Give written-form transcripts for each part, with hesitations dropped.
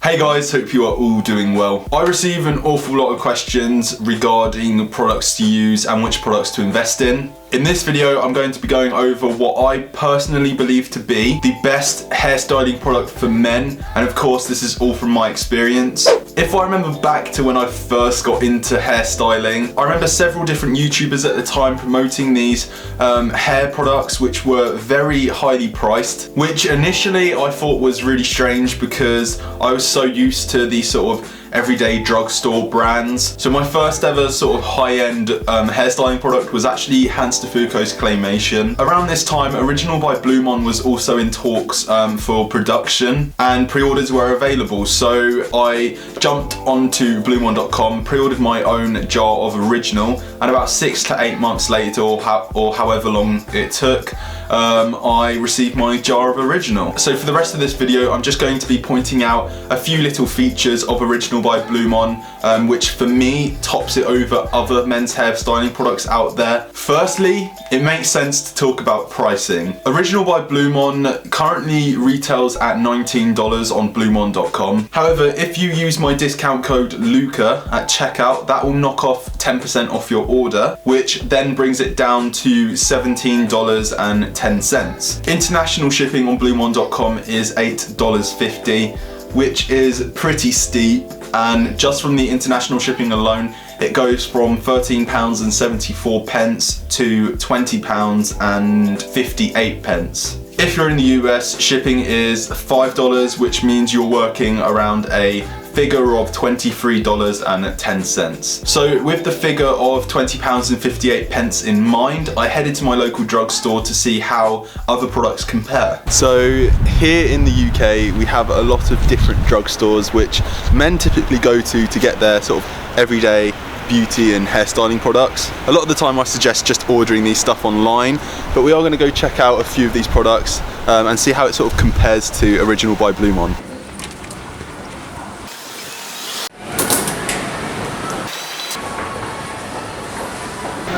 Hey guys, hope you are all doing well. I receive an awful lot of questions regarding products to use and which products to invest in. In this video, I'm going to be going over what I personally believe to be the best hairstyling product for men, and of course this is all from my experience. If I remember back to when I first got into hairstyling, I remember several different YouTubers at the time promoting these hair products which were very highly priced, which initially I thought was really strange because I was so used to these sort of everyday drugstore brands. So my first ever sort of high-end hairstyling product was actually Hanz De Fuko's claymation. Around this time, Original by BluMaan was also in talks for production, and pre-orders were available. So I jumped onto BluMaan.com, pre-ordered my own jar of Original, and about 6 to 8 months later, or however long it took, I received my jar of Original. So for the rest of this video, I'm just going to be pointing out a few little features of Original by BluMaan, which for me tops it over other men's hairstyling products out there. Firstly, it makes sense to talk about pricing. Original by BluMaan currently retails at $19 on BluMaan.com. However, if you use my discount code Luca at checkout, that will knock off 10% off your order, which then brings it down to $17.10. International shipping on BluMaan.com is $8.50, which is pretty steep, and just from the international shipping alone, it goes from £13.74 to £20.58. If you're in the US, shipping is $5, which means you're working around a figure of $23.10. So with the figure of £20.58 in mind, I headed to my local drugstore to see how other products compare. So here in the UK, we have a lot of different drugstores which men typically go to get their sort of everyday beauty and hairstyling products. A lot of the time I suggest just ordering these stuff online, but we are going to go check out a few of these products and see how it sort of compares to Original by BluMaan.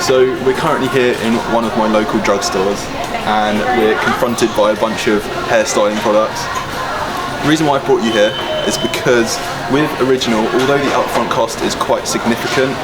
So we're currently here in one of my local drugstores and we're confronted by a bunch of hairstyling products. The reason why I brought you here is because with Original, although the upfront cost is quite significant,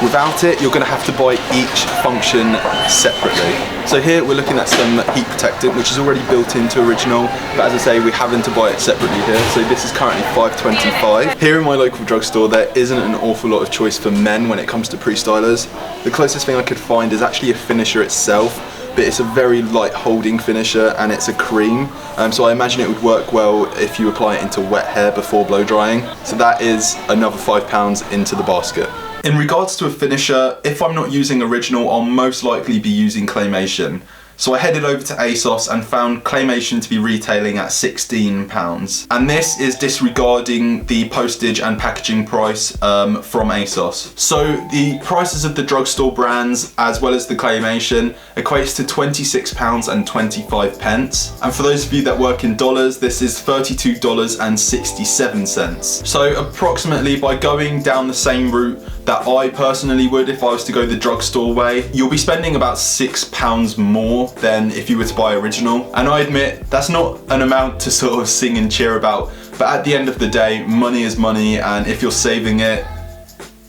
without it you're going to have to buy each function separately. So here we're looking at some heat protectant which is already built into Original, but as I say, we're having to buy it separately here. So this is currently $5.25. Here in my local drugstore there isn't an awful lot of choice for men when it comes to pre-stylers. The closest thing I could find is actually a finisher itself, but it's a very light holding finisher and it's a cream, so I imagine it would work well if you apply it into wet hair before blow drying. So that is another £5 into the basket. In regards to a finisher, if I'm not using Original, I'll most likely be using claymation. So I headed over to ASOS and found claymation to be retailing at £16. And this is disregarding the postage and packaging price from ASOS. So the prices of the drugstore brands as well as the claymation equates to £26.25. And for those of you that work in dollars, this is $32.67. So approximately, by going down the same route that I personally would if I was to go the drugstore way, you'll be spending about £6 more than if you were to buy Original. And I admit, that's not an amount to sort of sing and cheer about, but at the end of the day, money is money, and if you're saving it,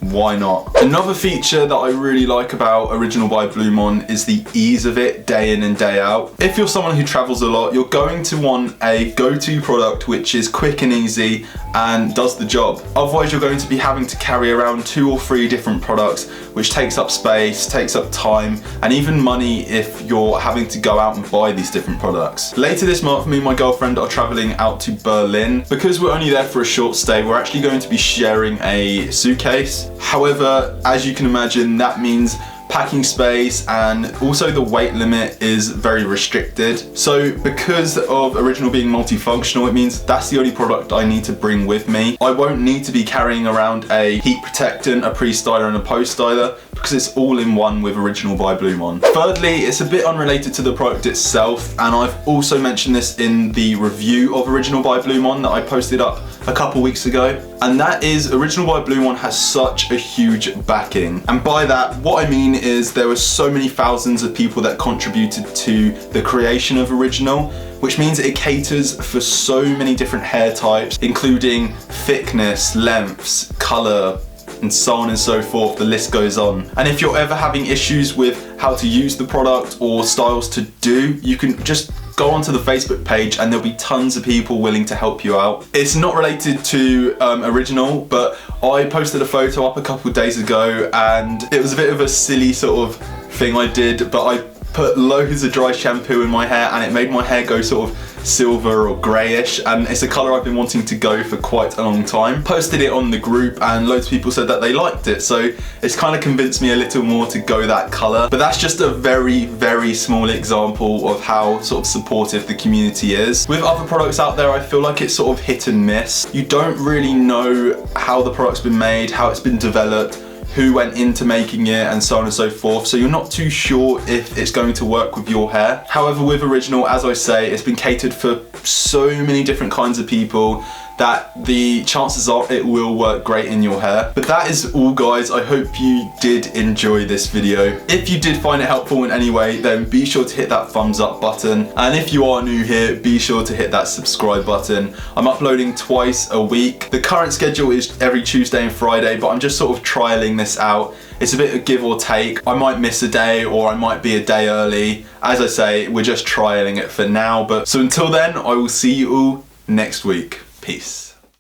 why not? Another feature that I really like about Original by BluMaan is the ease of it day in and day out. If you're someone who travels a lot, you're going to want a go-to product which is quick and easy and does the job. Otherwise you're going to be having to carry around 2 or 3 different products, which takes up space, takes up time, and even money if you're having to go out and buy these different products. Later this month, me and my girlfriend are traveling out to Berlin. Because we're only there for a short stay, we're actually going to be sharing a suitcase. However, as you can imagine, that means packing space, and also the weight limit is very restricted. So because of Original being multifunctional, it means that's the only product I need to bring with me. I won't need to be carrying around a heat protectant, a pre-styler and a post-styler, because it's all in one with Original by BluMaan. Thirdly, it's a bit unrelated to the product itself, and I've also mentioned this in the review of Original by BluMaan that I posted up a couple weeks ago, and that is Original by BluMaan has such a huge backing. And by that, what I mean is there were so many thousands of people that contributed to the creation of Original which means it caters for so many different hair types, including thickness, lengths, color, and so on and so forth. The list goes on. And if you're ever having issues with how to use the product or styles to do, you can just go onto the Facebook page and there'll be tons of people willing to help you out. It's not related to Original, but I posted a photo up a couple of days ago and it was a bit of a silly sort of thing I did, but I put loads of dry shampoo in my hair and it made my hair go sort of silver or greyish, and it's a colour I've been wanting to go for quite a long time. Posted it on the group and loads of people said that they liked it, so it's kind of convinced me a little more to go that colour. But that's just a very, very small example of how sort of supportive the community is. With other products out there, I feel like it's sort of hit and miss. You don't really know how the product's been made, how it's been developed, who went into making it, and so on and so forth, so you're not too sure if it's going to work with your hair. However, with Original, as I say, it's been catered for so many different kinds of people that the chances are it will work great in your hair. But that is all, guys. I hope you did enjoy this video. If you did find it helpful in any way, then be sure to hit that thumbs up button. And if you are new here, be sure to hit that subscribe button. I'm uploading twice a week. The current schedule is every Tuesday and Friday, but I'm just sort of trialing this out. It's a bit of give or take. I might miss a day or I might be a day early. As I say, we're just trialing it for now. But so until then, I will see you all next week. Peace.